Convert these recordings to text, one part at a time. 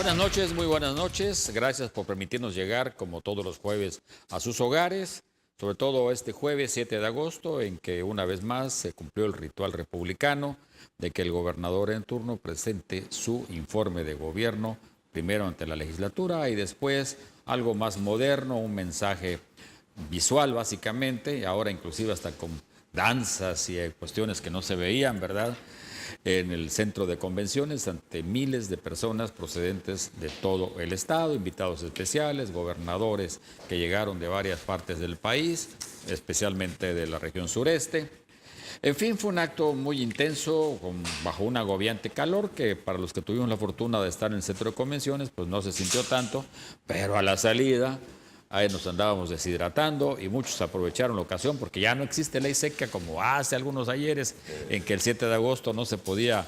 Buenas noches, muy buenas noches. Gracias por permitirnos llegar, como todos los jueves, a sus hogares. Sobre todo este jueves 7 de agosto, en que una vez más se cumplió el ritual republicano de que el gobernador en turno presente su informe de gobierno, primero ante la legislatura y después algo más moderno, un mensaje visual básicamente, y ahora inclusive hasta con danzas y cuestiones que no se veían, ¿verdad?, en el centro de convenciones ante miles de personas procedentes de todo el estado, invitados especiales, gobernadores que llegaron de varias partes del país, especialmente de la región sureste. En fin, fue un acto muy intenso, bajo un agobiante calor, que para los que tuvimos la fortuna de estar en el centro de convenciones, pues no se sintió tanto, pero a la salida ahí nos andábamos deshidratando y muchos aprovecharon la ocasión porque ya no existe ley seca como hace algunos ayeres en que el 7 de agosto no se podía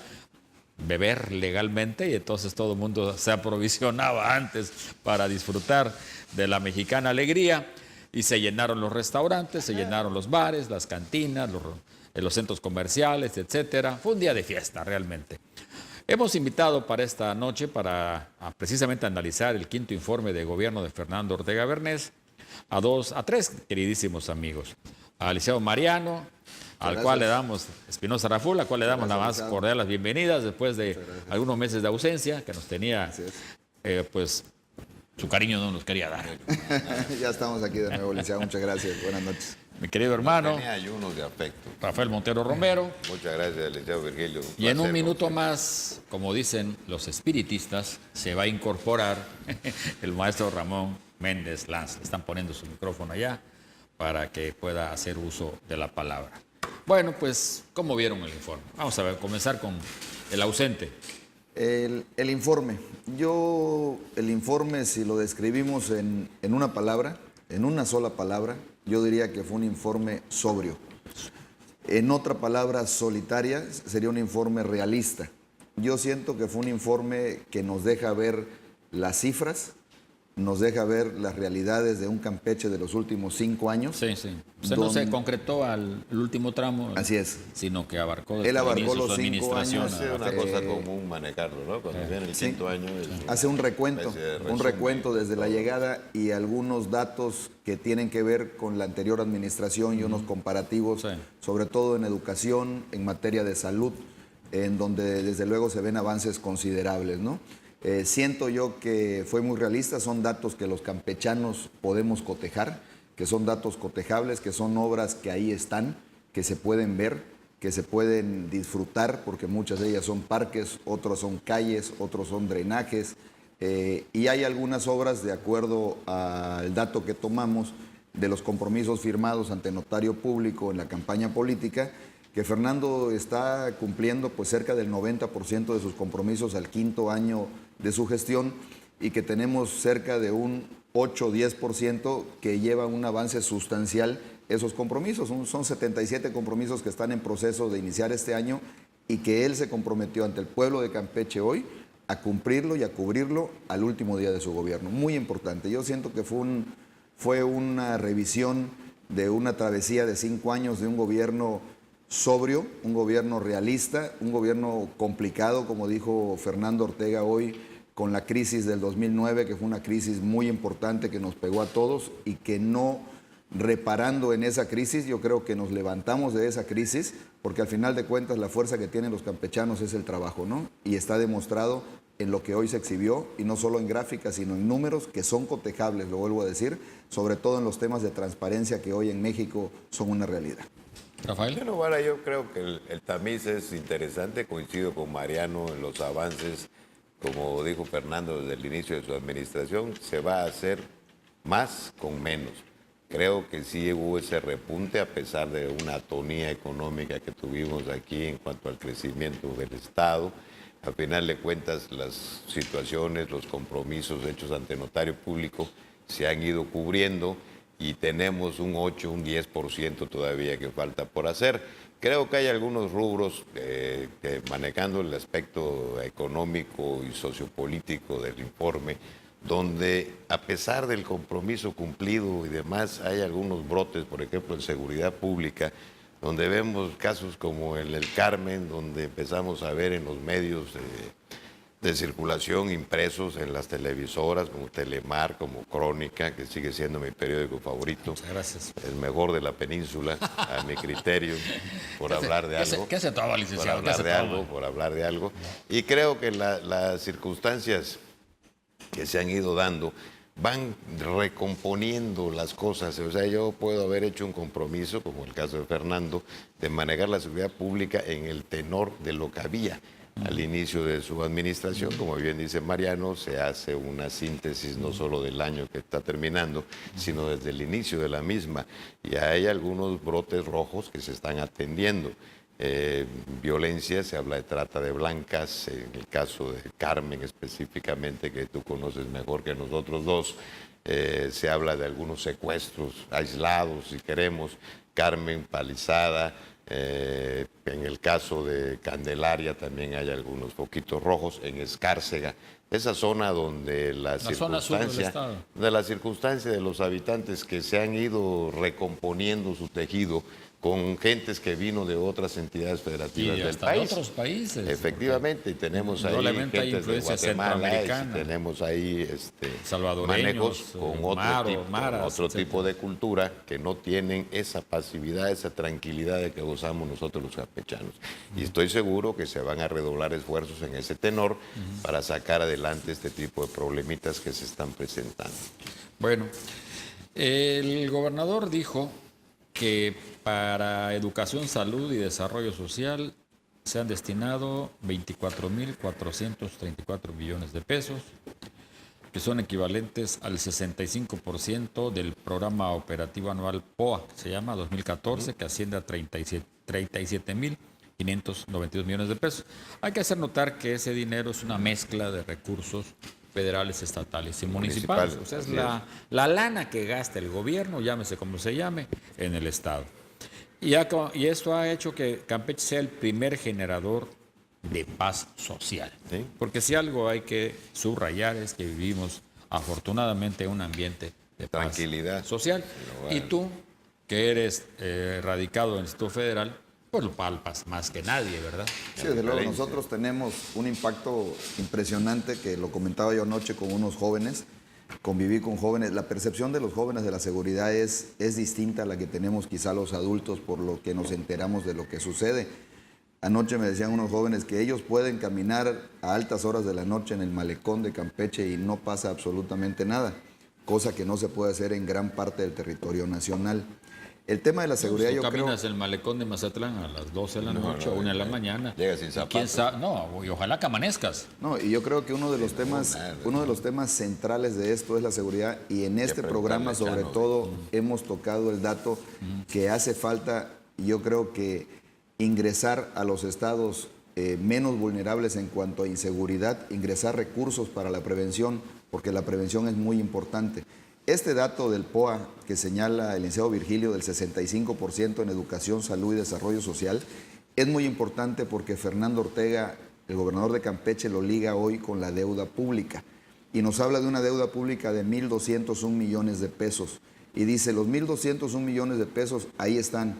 beber legalmente y entonces todo el mundo se aprovisionaba antes para disfrutar de la mexicana alegría y se llenaron los restaurantes, se llenaron los bares, las cantinas, los centros comerciales, etcétera. Fue un día de fiesta realmente. Hemos invitado para esta noche, para precisamente analizar el quinto informe de gobierno de Fernando Ortega Bernés, a tres queridísimos amigos. Al licenciado Mariano, al cual le damos, Espinosa Raful, al cual le damos la más cordial las bienvenidas después de algunos meses de ausencia que nos tenía, pues su cariño no nos quería dar. Ya estamos aquí de nuevo, licenciado. Muchas gracias. Buenas noches. Mi querido hermano, tenía ayunos de afecto. Rafael Montero Romero. Muchas gracias, licenciado Virgilio. Y en un minuto más, como dicen los espiritistas, se va a incorporar el maestro Ramón Méndez Lanz. Están poniendo su micrófono allá para que pueda hacer uso de la palabra. Bueno, pues, ¿cómo vieron el informe? Vamos a ver, comenzar con el ausente. El informe. El informe, si lo describimos en una palabra, en una sola palabra, yo diría que fue un informe sobrio. En otra palabra solitaria, sería un informe realista. Yo siento que fue un informe que nos deja ver las cifras, nos deja ver las realidades de un Campeche de los últimos 5 años. Sí, sí. Usted no se concretó al último tramo. Así es. Sino que abarcó Él abarcó los 5 años. Es una cosa común manejarlo, ¿no? Cuando viene el quinto año. Hace un recuento desde la llegada y algunos datos que tienen que ver con la anterior administración y unos comparativos, sobre todo en educación, en materia de salud, en donde desde luego se ven avances considerables, ¿no? Siento yo que fue muy realista, son datos que los campechanos podemos cotejar, que son datos cotejables, que son obras que ahí están, que se pueden ver, que se pueden disfrutar, porque muchas de ellas son parques, otras son calles, otros son drenajes, y hay algunas obras, de acuerdo al dato que tomamos, de los compromisos firmados ante notario público en la campaña política, que Fernando está cumpliendo pues cerca del 90% de sus compromisos al quinto año de su gestión y que tenemos cerca de un 8 o 10% que lleva un avance sustancial esos compromisos. Son 77 compromisos que están en proceso de iniciar este año y que él se comprometió ante el pueblo de Campeche hoy a cumplirlo y a cubrirlo al último día de su gobierno. Muy importante. Yo siento que fue una revisión de una travesía de 5 años de un gobierno sobrio, un gobierno realista, un gobierno complicado, como dijo Fernando Ortega hoy, con la crisis del 2009, que fue una crisis muy importante que nos pegó a todos y que no reparando en esa crisis, yo creo que nos levantamos de esa crisis, porque al final de cuentas la fuerza que tienen los campechanos es el trabajo, ¿no? Y está demostrado en lo que hoy se exhibió, y no solo en gráficas, sino en números que son cotejables, lo vuelvo a decir, sobre todo en los temas de transparencia que hoy en México son una realidad. Rafael. Bueno, bueno, yo creo que el tamiz es interesante, coincido con Mariano en los avances, como dijo Fernando desde el inicio de su administración, se va a hacer más con menos. Creo que sí hubo ese repunte a pesar de una atonía económica que tuvimos aquí en cuanto al crecimiento del Estado. Al final de cuentas, las situaciones, los compromisos hechos ante notario público se han ido cubriendo y tenemos un 8, un 10% todavía que falta por hacer. Creo que hay algunos rubros que manejando el aspecto económico y sociopolítico del informe, donde a pesar del compromiso cumplido y demás, hay algunos brotes, por ejemplo, en seguridad pública, donde vemos casos como el Carmen, donde empezamos a ver en los medios de circulación impresos en las televisoras como Telemar, como Crónica, que sigue siendo mi periódico favorito. Muchas gracias. El mejor de la península, a mi criterio, por hablar de algo. ¿Qué hace todo, licenciado? Por hablar de algo. Y creo que las circunstancias que se han ido dando van recomponiendo las cosas. O sea, yo puedo haber hecho un compromiso, como el caso de Fernando, de manejar la seguridad pública en el tenor de lo que había al inicio de su administración. Como bien dice Mariano, se hace una síntesis no solo del año que está terminando, sino desde el inicio de la misma. Y hay algunos brotes rojos que se están atendiendo. Violencia, se habla de trata de blancas, en el caso de Carmen específicamente, que tú conoces mejor que nosotros dos, se habla de algunos secuestros aislados, si queremos, Carmen palizada. En el caso de Candelaria también hay algunos foquitos rojos, en Escárcega, esa zona donde la circunstancia de los habitantes que se han ido recomponiendo su tejido con gentes que vino de otras entidades federativas del país. De otros países. Efectivamente, tenemos ahí gentes de Guatemala, tenemos ahí manejos con otro tipo de cultura que no tienen esa pasividad, esa tranquilidad de que gozamos nosotros los campechanos. Y estoy seguro que se van a redoblar esfuerzos en ese tenor para sacar adelante este tipo de problemitas que se están presentando. Bueno, el gobernador dijo que para educación, salud y desarrollo social se han destinado 24.434 millones de pesos, que son equivalentes al 65% del programa operativo anual POA, que se llama 2014, que asciende a 37.592 millones de pesos. Hay que hacer notar que ese dinero es una mezcla de recursos federales, estatales y municipales. O sea, es la lana que gasta el gobierno, llámese como se llame, en el Estado. Y esto ha hecho que Campeche sea el primer generador de paz social. ¿Sí? Porque si algo hay que subrayar es que vivimos afortunadamente en un ambiente de tranquilidad paz social. Y tú, que eres radicado en el Instituto Federal, pues lo palpas más que nadie, ¿verdad? Sí, desde luego. Nosotros tenemos un impacto impresionante, que lo comentaba yo anoche con unos jóvenes, conviví con jóvenes. La percepción de los jóvenes de la seguridad es distinta a la que tenemos quizá los adultos, por lo que nos enteramos de lo que sucede. Anoche me decían unos jóvenes que ellos pueden caminar a altas horas de la noche en el malecón de Campeche y no pasa absolutamente nada, cosa que no se puede hacer en gran parte del territorio nacional. El tema de la seguridad, yo creo... Tú caminas el malecón de Mazatlán a las 12 de la noche o 1 de la mañana. Llegas sin zapatos. ¿Quién sabe? No, y ojalá que amanezcas. No, y yo creo que uno de los temas centrales de esto es la seguridad, y en este programa sobre todo hemos tocado el dato que hace falta, yo creo que ingresar a los estados menos vulnerables en cuanto a inseguridad, ingresar recursos para la prevención, porque la prevención es muy importante. Este dato del POA que señala el licenciado Virgilio del 65% en educación, salud y desarrollo social es muy importante, porque Fernando Ortega, el gobernador de Campeche, lo liga hoy con la deuda pública y nos habla de una deuda pública de 1.201 millones de pesos y dice: los 1.201 millones de pesos ahí están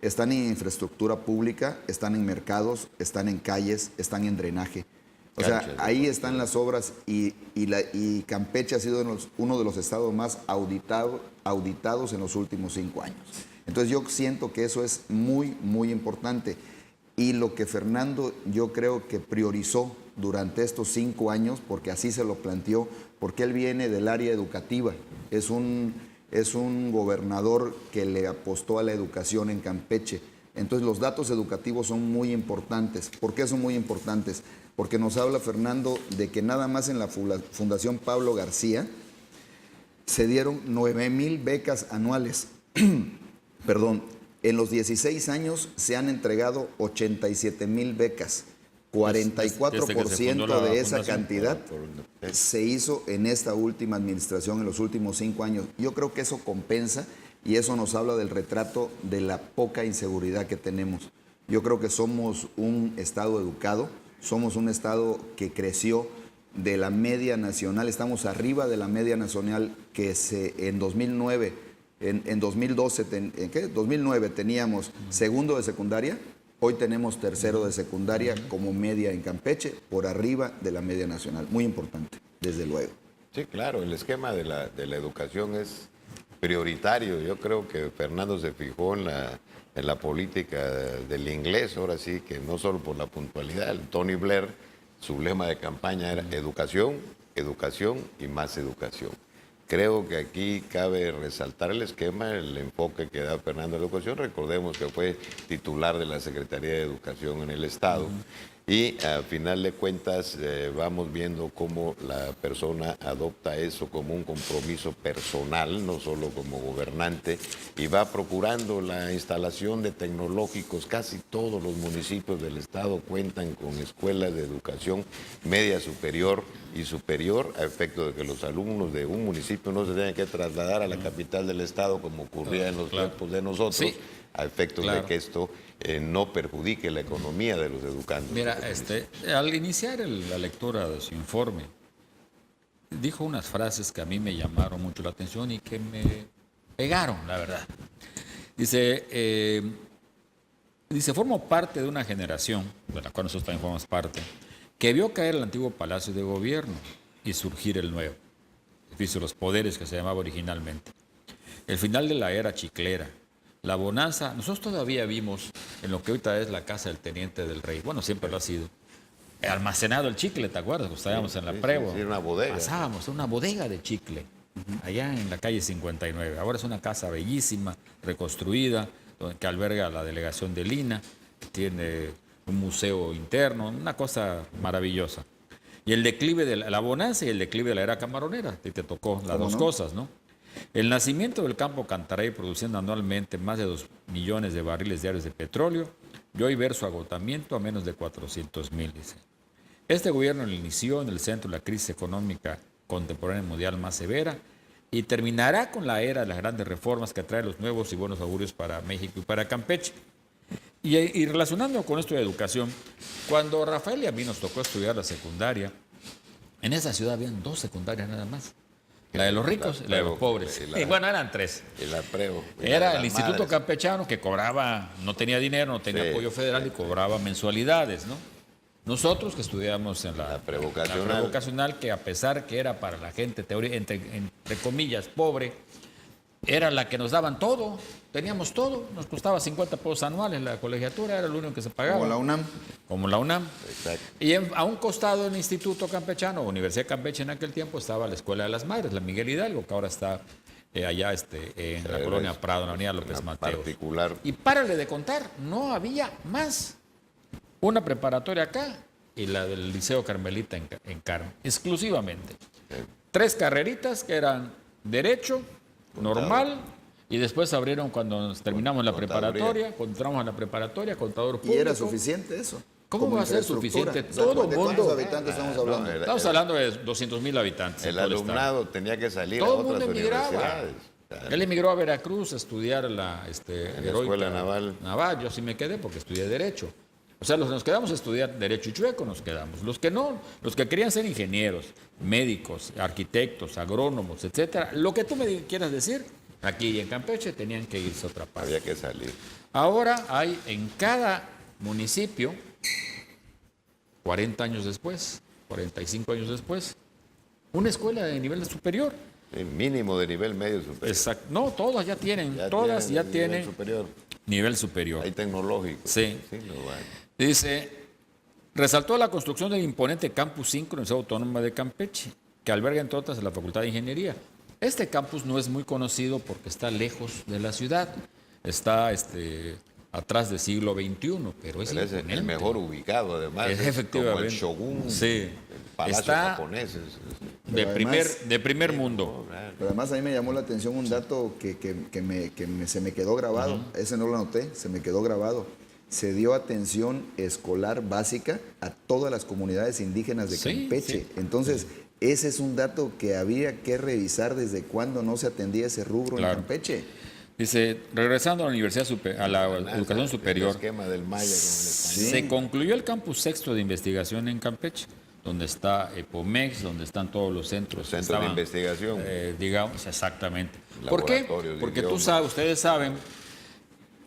en infraestructura pública, están en mercados, están en calles, están en drenaje. O sea, ahí están las obras, y Campeche ha sido uno de los estados más auditados en los últimos 5 años. Entonces yo siento que eso es muy, muy importante. Y lo que Fernando, yo creo que priorizó durante estos 5 años, porque así se lo planteó, porque él viene del área educativa, es un gobernador que le apostó a la educación en Campeche. Entonces los datos educativos son muy importantes. ¿Por qué son muy importantes? Porque nos habla Fernando de que nada más en la Fundación Pablo García se dieron 9,000 becas anuales. Perdón, en los 16 años se han entregado 87,000 becas. 44% de esa cantidad se hizo en esta última administración, en los últimos 5 años. Yo creo que eso compensa, y eso nos habla del retrato de la poca inseguridad que tenemos. Yo creo que somos un estado educado, somos un estado que creció de la media nacional, estamos arriba de la media nacional que en 2009, en 2012, 2009 teníamos segundo de secundaria Hoy tenemos tercero de secundaria como media en Campeche, por arriba de la media nacional. Muy importante, desde luego. Sí, claro, el esquema de la educación es prioritario. Yo creo que Fernando se fijó en la política del inglés, ahora sí, que no solo por la puntualidad. Tony Blair, su lema de campaña era educación, educación y más educación. Creo que aquí cabe resaltar el esquema, el enfoque que da Fernando a la educación. Recordemos que fue titular de la Secretaría de Educación en el Estado. Y al final de cuentas vamos viendo cómo la persona adopta eso como un compromiso personal, no solo como gobernante, y va procurando la instalación de tecnológicos. Casi todos los municipios del Estado cuentan con escuelas de educación media superior y superior, a efecto de que los alumnos de un municipio no se tengan que trasladar a la capital del Estado como ocurría en los tiempos de nosotros. Sí. A efectos de que esto no perjudique la economía de los educandos. Mira, al iniciar la lectura de su informe, dijo unas frases que a mí me llamaron mucho la atención y que me pegaron, la verdad. Dice, formo parte de una generación, de la cual nosotros también formamos parte, que vio caer el antiguo Palacio de Gobierno y surgir el nuevo, edificio de los poderes que se llamaba originalmente. El final de la era chiclera, la bonanza. Nosotros todavía vimos en lo que ahorita es la casa del Teniente del Rey, bueno, siempre lo ha sido, almacenado el chicle, ¿te acuerdas? Cuando estábamos en la Prevo. Sí, una bodega. Pasábamos a una bodega de chicle, allá en la calle 59. Ahora es una casa bellísima, reconstruida, que alberga la delegación de Lina, tiene un museo interno, una cosa maravillosa. Y el declive de la bonanza y el declive de la era camaronera, te tocó las dos cosas, ¿no? El nacimiento del campo Cantarey, produciendo anualmente más de 2 millones de barriles diarios de petróleo, y hoy ver su agotamiento a menos de 400,000, dice. Este gobierno lo inició en el centro de la crisis económica contemporánea mundial más severa y terminará con la era de las grandes reformas que trae los nuevos y buenos augurios para México y para Campeche. Y relacionando con esto de educación, cuando Rafael y a mí nos tocó estudiar la secundaria, en esa ciudad habían 2 secundarias nada más. La de los ricos y la de los pobres. Y bueno, eran 3. Y la Prevo. Era el Instituto Campechano, que cobraba, no tenía dinero, no tenía apoyo federal y cobraba mensualidades, ¿no? Nosotros que estudiamos en la prevocacional, que a pesar que era para la gente, entre comillas, pobre, era la que nos daban todo, teníamos todo, nos costaba 50 pesos anuales la colegiatura, era lo único que se pagaba. Como la UNAM. Como la UNAM. Exacto. Y a un costado del Instituto Campechano, Universidad de Campeche en aquel tiempo, estaba la Escuela de las Madres, la Miguel Hidalgo, que ahora está allá en la Colonia Prado, en la Avenida López Mateos. Particular. Y párale de contar, no había más. Una preparatoria acá y la del Liceo Carmelita en Carmen, exclusivamente. 3 carreritas que eran Derecho, Normal, y después abrieron cuando terminamos la preparatoria, cuando entramos a la preparatoria, Contador Público. ¿Y era suficiente eso? ¿Cómo va a ser suficiente? Todo el mundo. ¿De cuántos habitantes estamos hablando? Estamos hablando de 200,000 habitantes. El alumnado tenía que salir todo a otras universidades. Él emigró a Veracruz a estudiar la Escuela Naval. Yo sí me quedé porque estudié Derecho. O sea, los que nos quedamos a estudiar Derecho y Chueco nos quedamos. Los que no, los que querían ser ingenieros, médicos, arquitectos, agrónomos, etcétera, lo que tú me quieras decir, aquí y en Campeche tenían que irse a otra parte. Había que salir. Ahora hay en cada municipio, 40 años después, 45 años después, una escuela de nivel superior. El mínimo de nivel medio superior. Exacto. No, todas ya tienen, todas ya tienen nivel superior. Hay tecnológico. Sí. Dice, resaltó la construcción del imponente Campus 5 en la Universidad Autónoma de Campeche, que alberga entre otras la Facultad de Ingeniería. Este campus no es muy conocido porque está lejos de la ciudad, está atrás del siglo XXI, pero es el mejor ubicado, además. Efectivamente. Como el Shogun, sí. el palacio está japonés. De primer mundo. Pero además a mí me llamó la atención un dato que se me quedó grabado, ese no lo anoté, se me quedó grabado. Se dio atención escolar básica a todas las comunidades indígenas de Campeche. Sí. Entonces, ese es un dato que había que revisar desde cuándo no se atendía ese rubro en Campeche. Dice, regresando a la universidad a la educación superior, el esquema del Maya con el español. Se concluyó el campus 6 de investigación en Campeche, donde está EPOMEX, donde están todos los centros. Los centros de investigación. Digamos, exactamente. ¿Por qué? Porque ustedes saben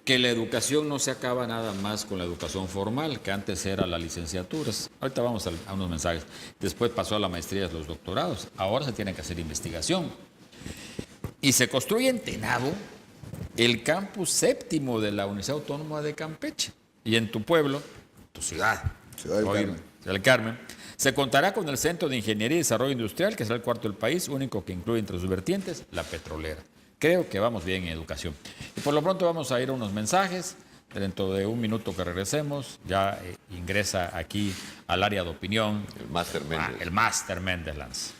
que la educación no se acaba nada más con la educación formal, que antes era la licenciatura. Ahorita vamos a unos mensajes. Después pasó a la maestría y los doctorados. Ahora se tiene que hacer investigación. Y se construye en Tenabo el campus séptimo de la Universidad Autónoma de Campeche. Y en tu pueblo, tu ciudad, Ciudad del Carmen. Ciudad del Carmen, se contará con el Centro de Ingeniería y Desarrollo Industrial, que será el cuarto del país, único que incluye entre sus vertientes la petrolera. Creo que vamos bien en educación. Y por lo pronto vamos a ir a unos mensajes. Dentro de un minuto que regresemos, ya ingresa aquí al área de opinión El Máster Méndez. el Máster Méndez Lanz.